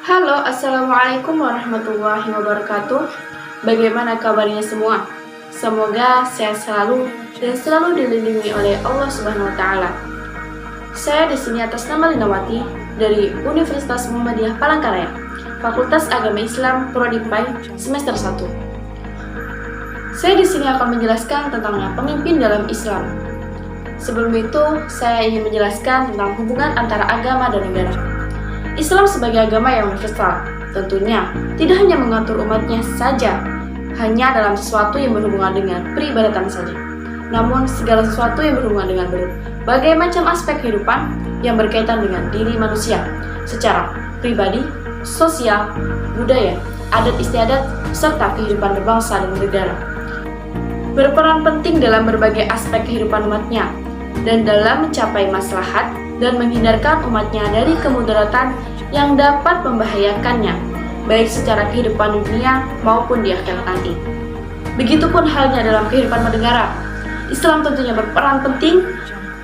Halo, Assalamualaikum warahmatullahi wabarakatuh. Bagaimana kabarnya semua? Semoga sehat selalu dan selalu dilindungi oleh Allah Subhanahu wa Ta'ala. Saya di sini atas nama Linawati dari Universitas Muhammadiyah Palangkaraya, Fakultas Agama Islam Prodi PAI semester 1. Saya di sini akan menjelaskan tentang pemimpin dalam Islam. Sebelum itu, saya ingin menjelaskan tentang hubungan antara agama dan negara. Islam sebagai agama yang universal, tentunya tidak hanya mengatur umatnya saja, hanya dalam sesuatu yang berhubungan dengan peribadatan saja. Namun segala sesuatu yang berhubungan dengan berbagai macam aspek kehidupan yang berkaitan dengan diri manusia, secara pribadi, sosial, budaya, adat istiadat, serta kehidupan berbangsa dan bernegara. Berperan penting dalam berbagai aspek kehidupan umatnya, dan dalam mencapai maslahat dan menghindarkan umatnya dari kemudaratan yang dapat membahayakannya, baik secara kehidupan dunia maupun di akhirat nanti. Begitupun halnya dalam kehidupan bernegara. Islam tentunya berperan penting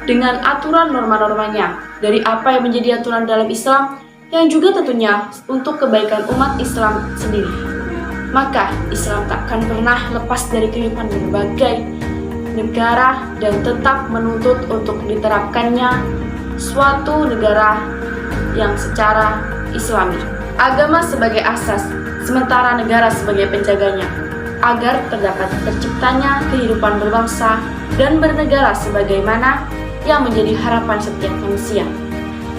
dengan aturan norma-normanya, dari apa yang menjadi aturan dalam Islam, yang juga tentunya untuk kebaikan umat Islam sendiri. Maka Islam takkan pernah lepas dari kehidupan berbagai negara dan tetap menuntut untuk diterapkannya suatu negara yang secara Islami. Agama sebagai asas, sementara negara sebagai penjaganya, agar terdapat terciptanya kehidupan berbangsa dan bernegara sebagaimana yang menjadi harapan setiap manusia.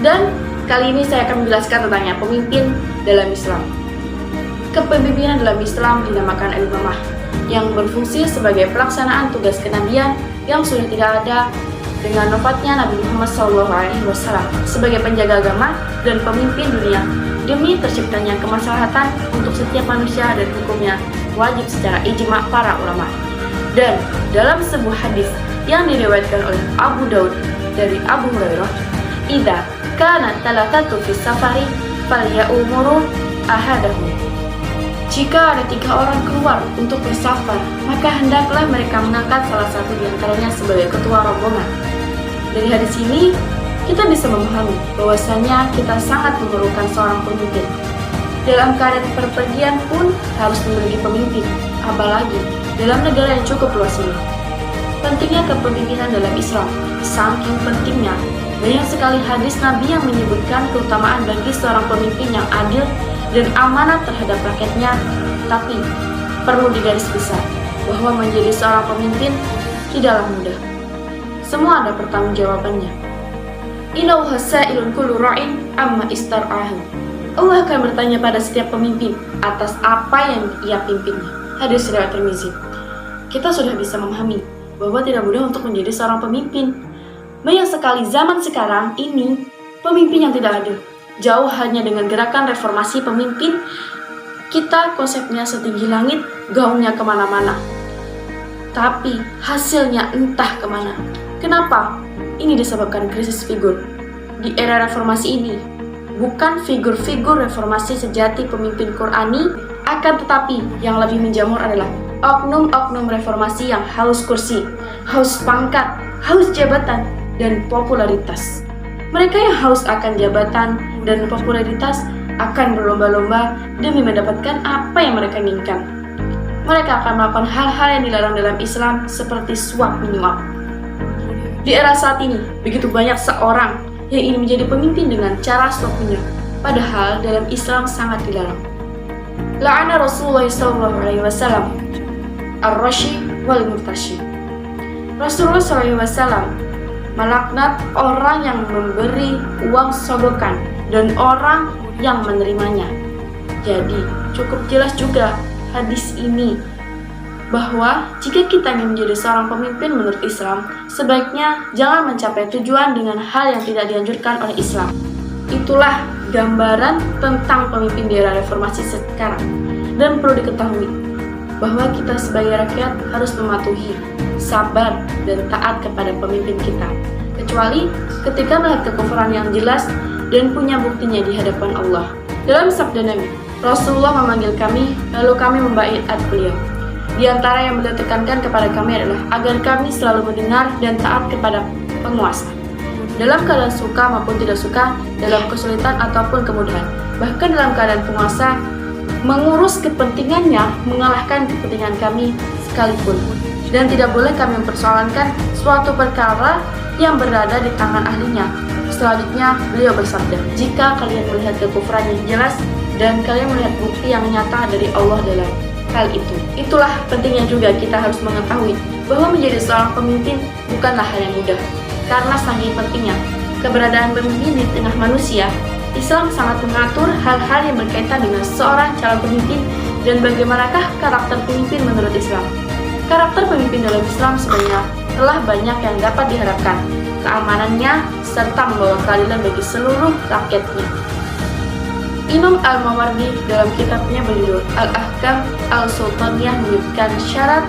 Dan kali ini saya akan menjelaskan tentang pemimpin dalam Islam. Kepemimpinan dalam Islam dinamakan al-imamah, yang berfungsi sebagai pelaksanaan tugas kenabian yang sudah tidak ada dengan wafatnya Nabi Muhammad SAW sebagai penjaga agama dan pemimpin dunia demi terciptanya kemaslahatan untuk setiap manusia dan hukumnya wajib secara ijma' para ulama. Dan dalam sebuah hadis yang diriwayatkan oleh Abu Daud dari Abu Hurairah, "Idza kana talatatu fi safari falya'muru ahadahum." Jika ada 3 orang keluar untuk bersafar, maka hendaklah mereka mengangkat salah satu di antaranya sebagai ketua rombongan. Dari hadis ini, kita bisa memahami bahwasanya kita sangat memerlukan seorang pemimpin. Dalam keadaan perpergian pun harus memiliki pemimpin, apalagi dalam negara yang cukup luas ini. Pentingnya kepemimpinan dalam Islam, saking pentingnya, banyak sekali hadis Nabi yang menyebutkan keutamaan bagi seorang pemimpin yang adil dan amanah terhadap rakyatnya. Tapi perlu digarisbesar bahwa menjadi seorang pemimpin tidaklah mudah. Semua ada pertanggungjawabannya. Innahu hasailun kullu ra'in amma istar'ahu. Allah akan bertanya pada setiap pemimpin atas apa yang ia pimpinnya. Hadis riwayat Tirmizi. Kita sudah bisa memahami bahwa tidak mudah untuk menjadi seorang pemimpin. Banyak sekali zaman sekarang ini pemimpin yang tidak adil. Jauh hanya dengan gerakan reformasi pemimpin, kita konsepnya setinggi langit, gaungnya kemana-mana. Tapi hasilnya entah kemana. Kenapa? Ini disebabkan krisis figur. Di era reformasi ini, bukan figur-figur reformasi sejati pemimpin Qur'ani, akan tetapi yang lebih menjamur adalah oknum-oknum reformasi yang haus kursi, haus pangkat, haus jabatan, dan popularitas. Mereka yang haus akan jabatan dan popularitas akan berlomba-lomba demi mendapatkan apa yang mereka inginkan. Mereka akan melakukan hal-hal yang dilarang dalam Islam seperti suap menyuap. Di era saat ini, begitu banyak seorang yang ingin menjadi pemimpin dengan cara suap menyuap, padahal dalam Islam sangat dilarang. La'ana Rasulullah SAW ar-rashi wal murtashi. Rasulullah SAW melaknat orang yang memberi uang sogokan dan orang yang menerimanya. Jadi cukup jelas juga hadis ini bahwa jika kita ingin menjadi seorang pemimpin menurut Islam, sebaiknya jangan mencapai tujuan dengan hal yang tidak dianjurkan oleh Islam. Itulah gambaran tentang pemimpin di era reformasi sekarang. Dan perlu diketahui bahwa kita sebagai rakyat harus mematuhi, sabar, dan taat kepada pemimpin kita, kecuali ketika melihat kekufuran yang jelas dan punya buktinya di hadapan Allah. Dalam sabda Nabi, Rasulullah memanggil kami, lalu kami membaiat beliau. Di antara yang beliau tekankan kepada kami adalah agar kami selalu mendengar dan taat kepada penguasa. dalam keadaan suka maupun tidak suka, dalam kesulitan ataupun kemudahan. bahkan dalam keadaan penguasa, mengurus kepentingannya mengalahkan kepentingan kami sekalipun. Dan tidak boleh kami mempersoalkan suatu perkara yang berada di tangan ahlinya. Selanjutnya, beliau bersabda, jika kalian melihat kekufuran yang jelas dan kalian melihat bukti yang nyata dari Allah dalam hal itu. Itulah pentingnya juga kita harus mengetahui bahwa menjadi seorang pemimpin bukanlah hal yang mudah. Karena saking pentingnya keberadaan pemimpin di tengah manusia, Islam sangat mengatur hal-hal yang berkaitan dengan seorang calon pemimpin dan bagaimanakah karakter pemimpin menurut Islam. Karakter pemimpin dalam Islam sebenarnya telah banyak yang dapat diharapkan, keamanannya, serta membawa keadilan bagi seluruh rakyatnya. Imam Al-Mawardi dalam kitabnya berjudul Al-Ahkam Al-Sultaniyah menyebutkan syarat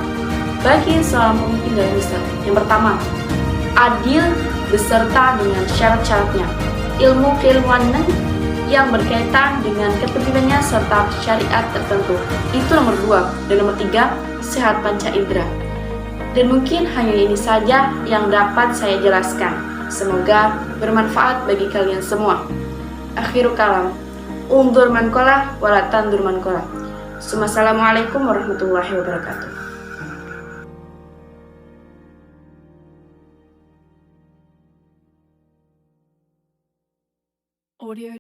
bagi seorang pemimpin dalam Islam. Yang pertama, adil beserta dengan syarat-syaratnya, ilmu keilmuan yang berkaitan dengan kepemimpinannya serta syariat tertentu. Itu nomor 2. Dan nomor 3, sehat panca indera. Dan mungkin hanya ini saja yang dapat saya jelaskan. Semoga bermanfaat bagi kalian semua. Akhiru kalam. Undur man qala wala tandur man qala. Assalamualaikum warahmatullahi wabarakatuh. Audio